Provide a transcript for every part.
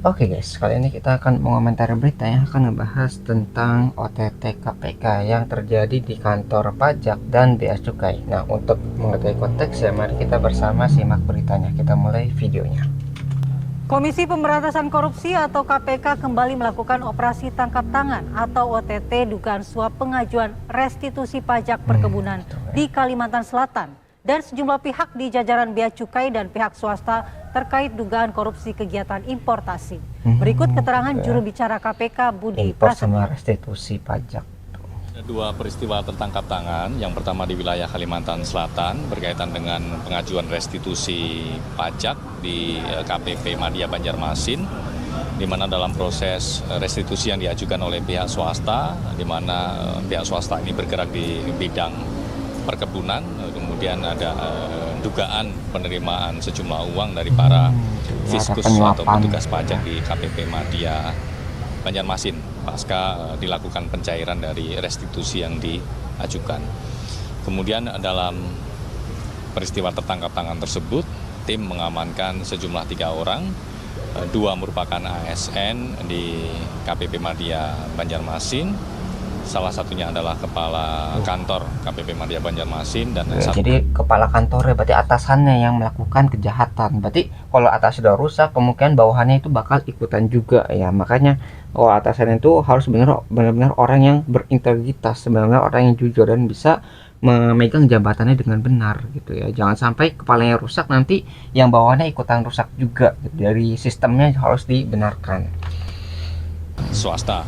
Oke guys, kali ini kita akan mengomentari berita yang akan ngebahas tentang OTT KPK yang terjadi di kantor pajak dan bea cukai. Nah, untuk mengetahui konteks ya, mari kita bersama simak beritanya. Kita mulai videonya. Komisi Pemberantasan Korupsi atau KPK kembali melakukan operasi tangkap tangan atau OTT dugaan suap pengajuan restitusi pajak perkebunan di Kalimantan Selatan dan sejumlah pihak di jajaran bea cukai dan pihak swasta terkait dugaan korupsi kegiatan importasi. Berikut keterangan juru bicara KPK Budi Impor sama Prasetyo. restitusi pajak. Ada dua peristiwa tertangkap tangan. Yang pertama di wilayah Kalimantan Selatan berkaitan dengan pengajuan restitusi pajak di KPP Madya Banjarmasin, di mana dalam proses restitusi yang diajukan oleh pihak swasta, di mana pihak swasta ini bergerak di bidang perkebunan, kemudian ada dugaan penerimaan sejumlah uang dari para fiskus atau petugas pajak di KPP Madya Banjarmasin pasca dilakukan pencairan dari restitusi yang diajukan. Kemudian dalam peristiwa tertangkap tangan tersebut, tim mengamankan sejumlah 3 orang, 2 merupakan ASN di KPP Madya Banjarmasin, salah satunya adalah kepala kantor KPP Madya Banjarmasin dan Jadi kepala kantornya berarti atasannya yang melakukan kejahatan. Berarti kalau atas sudah rusak, kemungkinan bawahannya itu bakal ikutan juga ya. Makanya atasannya itu harus benar-benar orang yang berintegritas, sebenarnya orang yang jujur dan bisa memegang jabatannya dengan benar gitu ya. Jangan sampai kepalanya rusak nanti yang bawahannya ikutan rusak juga gitu. Dari sistemnya harus dibenarkan. swasta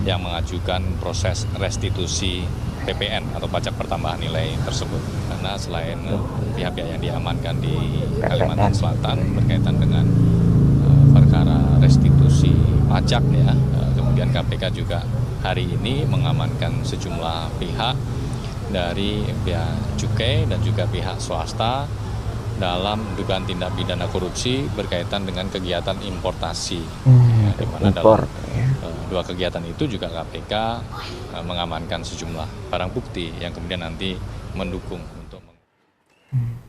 yang mengajukan proses restitusi PPN atau pajak pertambahan nilai tersebut. Karena selain pihak-pihak yang diamankan di Kalimantan Selatan berkaitan dengan perkara restitusi pajak ya, kemudian KPK juga hari ini mengamankan sejumlah pihak dari bea cukai dan juga pihak swasta dalam dugaan tindak pidana korupsi berkaitan dengan kegiatan importasi. Di mana dalam dua kegiatan itu juga KPK mengamankan sejumlah barang bukti yang kemudian nanti mendukung untuk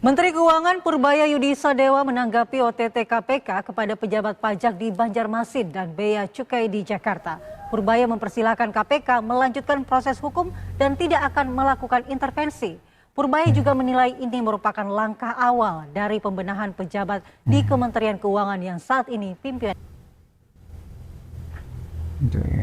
Menteri Keuangan Purbaya Yudi Sadewa menanggapi OTT KPK kepada pejabat pajak di Banjarmasin dan bea cukai di Jakarta. Purbaya mempersilahkan KPK melanjutkan proses hukum dan tidak akan melakukan intervensi. Purbaya juga menilai ini merupakan langkah awal dari pembenahan pejabat di Kementerian Keuangan yang saat ini pimpinan.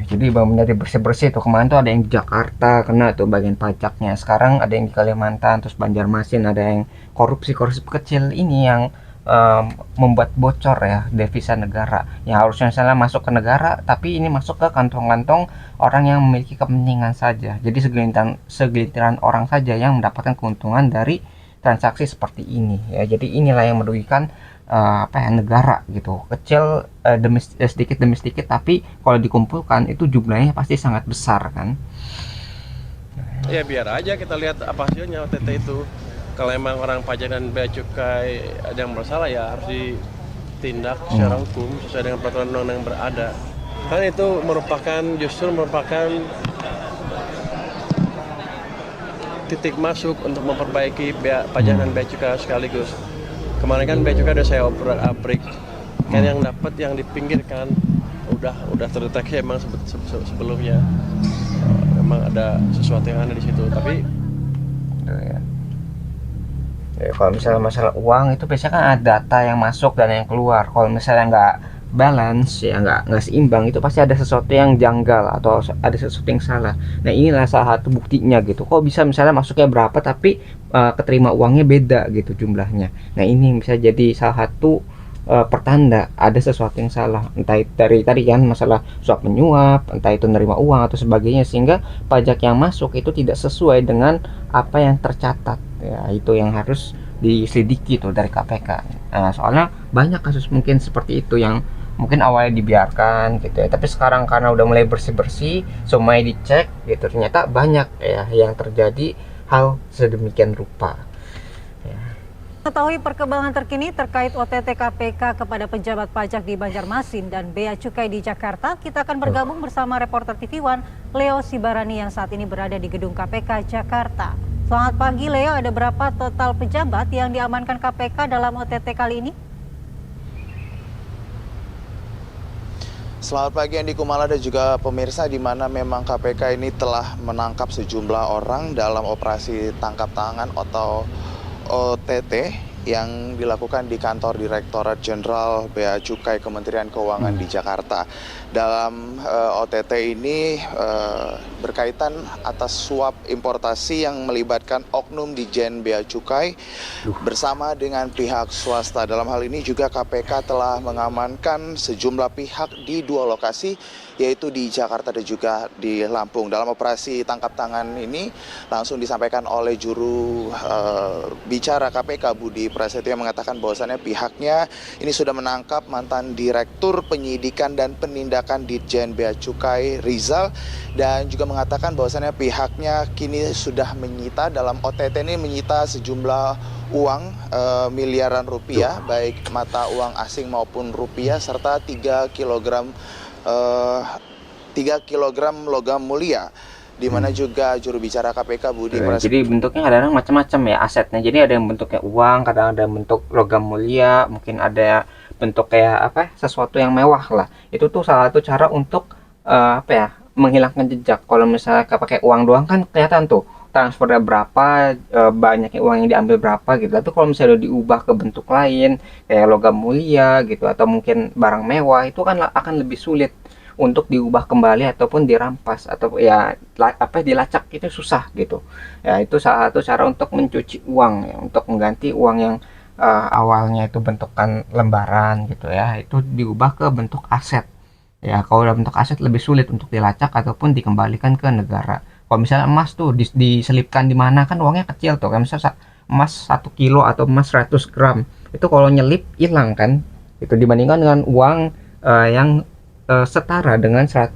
Jadi benar bersih-bersih tuh, kemarin tuh ada yang di Jakarta kena tuh bagian pajaknya, sekarang ada yang di Kalimantan, terus Banjarmasin ada yang korupsi kecil ini yang membuat bocor ya devisa negara yang harusnya misalnya masuk ke negara, tapi ini masuk ke kantong-kantong orang yang memiliki kepentingan saja. Jadi segelintiran orang saja yang mendapatkan keuntungan dari transaksi seperti ini ya. Jadi inilah yang merugikan negara gitu, kecil sedikit demi sedikit, tapi kalau dikumpulkan itu jumlahnya pasti sangat besar kan. Ya biar aja kita lihat apa hasilnya OTT itu. Kalau emang orang pajak dan bea cukai ada yang bersalah ya harus ditindak secara hukum sesuai dengan peraturan undang-undang yang berada. Kan itu justru merupakan titik masuk untuk memperbaiki pajak dan bea cukai sekaligus. Kemarin kan bea cukai udah saya obrak-abrik, kan yang dapat yang dipinggirkan udah terdeteksi emang sebelumnya memang ada sesuatu yang ada di situ. Tapi kalau misalnya masalah uang itu biasanya kan ada data yang masuk dan yang keluar. Kalau misalnya nggak balance ya, nggak seimbang, itu pasti ada sesuatu yang janggal atau ada sesuatu yang salah. Nah inilah salah satu buktinya gitu. Kok bisa misalnya masuknya berapa tapi keterima uangnya beda gitu jumlahnya. Nah ini bisa jadi salah satu pertanda ada sesuatu yang salah, entah dari tadi kan masalah suap menyuap, entah itu nerima uang atau sebagainya, sehingga pajak yang masuk itu tidak sesuai dengan apa yang tercatat ya. Itu yang harus diselidiki tuh dari KPK. Soalnya banyak kasus mungkin seperti itu yang mungkin awalnya dibiarkan gitu ya, tapi sekarang karena udah mulai bersih-bersih, semuanya dicek gitu, ternyata banyak ya yang terjadi hal sedemikian rupa. Mengetahui perkembangan terkini terkait OTT KPK kepada pejabat pajak di Banjarmasin dan bea cukai di Jakarta, kita akan bergabung bersama reporter TV One Leo Sibarani yang saat ini berada di gedung KPK Jakarta. Selamat pagi Leo, ada berapa total pejabat yang diamankan KPK dalam OTT kali ini? Selamat pagi Andi Kumala dan juga pemirsa, di mana memang KPK ini telah menangkap sejumlah orang dalam operasi tangkap tangan atau OTT yang dilakukan di kantor Direktorat Jenderal Bea Cukai Kementerian Keuangan di Jakarta. Dalam OTT ini berkaitan atas suap importasi yang melibatkan oknum Dijen Bea Cukai bersama dengan pihak swasta. Dalam hal ini juga KPK telah mengamankan sejumlah pihak di 2 lokasi, yaitu di Jakarta dan juga di Lampung. Dalam operasi tangkap tangan ini langsung disampaikan oleh juru bicara KPK Budi Prasetyo yang mengatakan bahwasannya pihaknya ini sudah menangkap mantan Direktur Penyidikan dan Penindakan Ditjen Bea Cukai Rizal, dan juga mengatakan bahwasannya pihaknya kini sudah menyita, dalam OTT ini menyita sejumlah uang miliaran rupiah, baik mata uang asing maupun rupiah, serta 3 kilogram logam mulia, di mana juga juru bicara KPK Budi Prasetyo. Jadi bentuknya kadang macam-macam ya asetnya. Jadi ada yang bentuknya uang, kadang ada bentuk logam mulia, mungkin ada bentuk kayak sesuatu yang mewah lah. Itu tuh salah satu cara untuk menghilangkan jejak. Kalau misalnya pakai uang doang kan kelihatan tuh transfernya berapa, banyaknya uang yang diambil berapa gitu. Tapi kalau misalnya udah diubah ke bentuk lain kayak logam mulia gitu, atau mungkin barang mewah, itu kan akan lebih sulit untuk diubah kembali ataupun dirampas atau dilacak, itu susah gitu ya. Itu salah satu cara untuk mencuci uang ya, untuk mengganti uang yang awalnya itu bentukan lembaran gitu ya, itu diubah ke bentuk aset ya. Kalau dalam bentuk aset lebih sulit untuk dilacak ataupun dikembalikan ke negara. Kalau misalnya emas tuh diselipkan di mana kan uangnya kecil tuh, kan misalnya emas 1 kilo atau emas 100 gram, itu kalau nyelip hilang kan, itu dibandingkan dengan uang yang setara dengan 100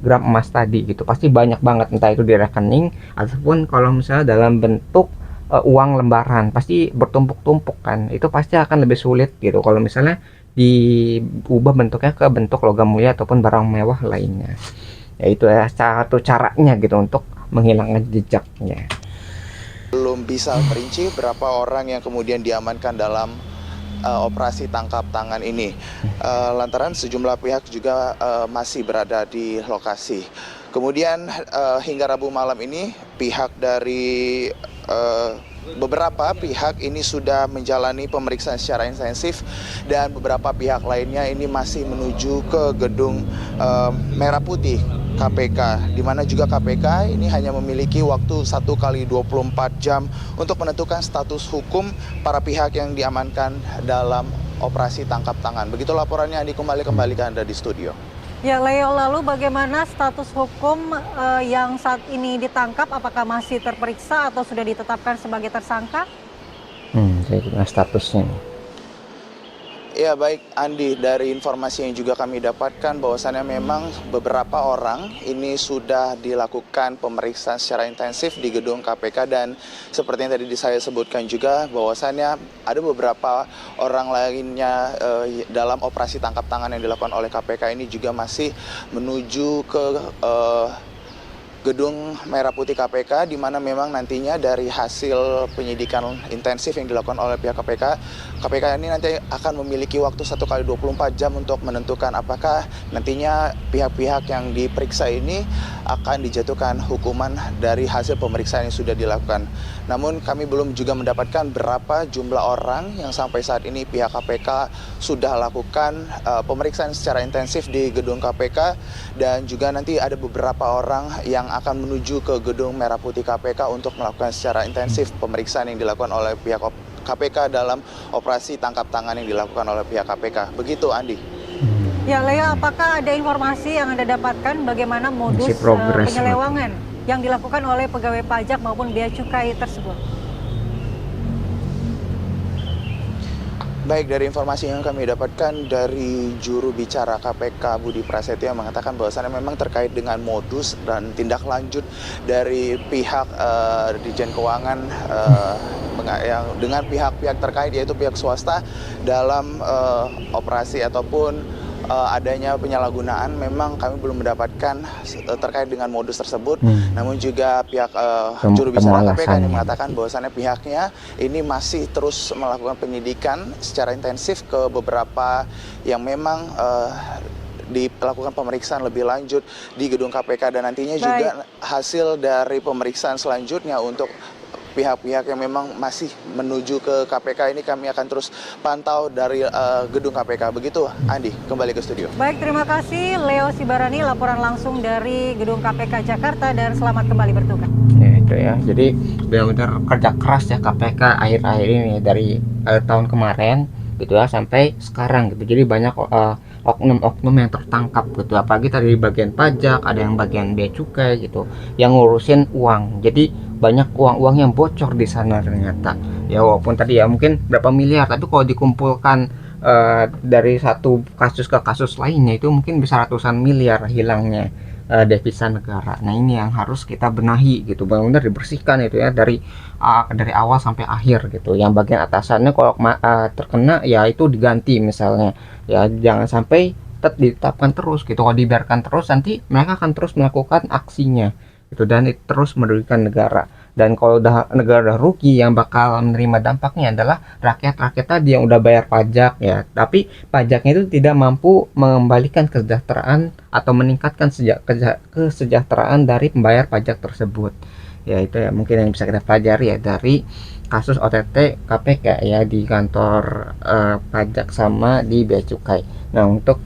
gram emas tadi gitu, pasti banyak banget, entah itu di rekening ataupun kalau misalnya dalam bentuk uang lembaran, pasti bertumpuk-tumpuk kan, itu pasti akan lebih sulit gitu kalau misalnya diubah bentuknya ke bentuk logam mulia ataupun barang mewah lainnya. Ya itu ya salah satu caranya gitu untuk menghilangkan jejaknya. Belum bisa merinci berapa orang yang kemudian diamankan dalam operasi tangkap tangan ini, lantaran sejumlah pihak juga masih berada di lokasi. Kemudian hingga Rabu malam ini pihak dari beberapa pihak ini sudah menjalani pemeriksaan secara intensif, dan beberapa pihak lainnya ini masih menuju ke gedung Merah Putih KPK, di mana juga KPK ini hanya memiliki waktu 1 kali 24 jam untuk menentukan status hukum para pihak yang diamankan dalam operasi tangkap tangan. Begitu laporannya, Andi, kembali ke Anda di studio. Ya Leo, lalu bagaimana status hukum yang saat ini ditangkap? Apakah masih terperiksa atau sudah ditetapkan sebagai tersangka? Jadi statusnya. Ya baik Andi, dari informasi yang juga kami dapatkan bahwasannya memang beberapa orang ini sudah dilakukan pemeriksaan secara intensif di gedung KPK, dan seperti yang tadi saya sebutkan juga bahwasannya ada beberapa orang lainnya dalam operasi tangkap tangan yang dilakukan oleh KPK ini juga masih menuju ke gedung Merah Putih KPK, di mana memang nantinya dari hasil penyidikan intensif yang dilakukan oleh pihak KPK, KPK ini nanti akan memiliki waktu 1 kali 24 jam untuk menentukan apakah nantinya pihak-pihak yang diperiksa ini akan dijatuhkan hukuman dari hasil pemeriksaan yang sudah dilakukan. Namun kami belum juga mendapatkan berapa jumlah orang yang sampai saat ini pihak KPK sudah lakukan pemeriksaan secara intensif di gedung KPK, dan juga nanti ada beberapa orang yang akan menuju ke gedung Merah Putih KPK untuk melakukan secara intensif pemeriksaan yang dilakukan oleh pihak KPK dalam operasi tangkap tangan yang dilakukan oleh pihak KPK. Begitu Andi. Ya Lea, apakah ada informasi yang Anda dapatkan bagaimana modus penyelewangan yang dilakukan oleh pegawai pajak maupun bea cukai tersebut? Baik, dari informasi yang kami dapatkan dari juru bicara KPK Budi Prasetyo yang mengatakan bahwasannya memang terkait dengan modus dan tindak lanjut dari pihak Ditjen Keuangan yang dengan pihak-pihak terkait, yaitu pihak swasta dalam operasi ataupun adanya penyalahgunaan. Memang kami belum mendapatkan terkait dengan modus tersebut, namun juga pihak juru bicara KPK yang mengatakan bahwasannya pihaknya ini masih terus melakukan penyidikan secara intensif ke beberapa yang memang dilakukan pemeriksaan lebih lanjut di gedung KPK, dan nantinya juga hasil dari pemeriksaan selanjutnya untuk pihak-pihak yang memang masih menuju ke KPK ini kami akan terus pantau dari gedung KPK. Begitu, Andi, kembali ke studio. Baik, terima kasih Leo Sibarani, laporan langsung dari gedung KPK Jakarta, dan selamat kembali bertugas. Ya itu ya, jadi benar-benar kerja keras ya KPK akhir-akhir ini dari tahun kemarin gitu ya sampai sekarang gitu. Jadi banyak oknum-oknum yang tertangkap gitu, apalagi tadi di bagian pajak, ada yang bagian bea cukai gitu yang ngurusin uang. Jadi banyak uang-uang yang bocor di sana ternyata ya, walaupun tadi ya mungkin berapa miliar, tapi kalau dikumpulkan dari satu kasus ke kasus lainnya itu mungkin bisa ratusan miliar hilangnya devisa negara. Nah ini yang harus kita benahi gitu, benar-benar dibersihkan itu ya dari awal sampai akhir gitu. Yang bagian atasannya kalau terkena ya itu diganti misalnya ya, jangan sampai ditetapkan terus gitu. Kalau dibiarkan terus nanti mereka akan terus melakukan aksinya gitu, dan itu terus merugikan negara. Dan kalau udah negara udah rugi, yang bakal menerima dampaknya adalah rakyat-rakyat tadi yang udah bayar pajak ya, tapi pajaknya itu tidak mampu mengembalikan kesejahteraan atau meningkatkan kesejahteraan dari pembayar pajak tersebut. Ya itu ya mungkin yang bisa kita pelajari ya dari kasus OTT KPK ya di kantor pajak sama di bea cukai. Nah untuk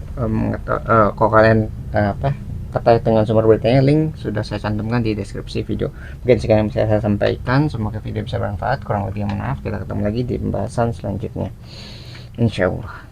kalau kalian terkait dengan sumber beritanya, link sudah saya cantumkan di deskripsi video. Mungkin sekian yang bisa saya sampaikan, semoga video bisa bermanfaat. Kurang lebih mohon maaf, kita ketemu lagi di pembahasan selanjutnya, insya Allah.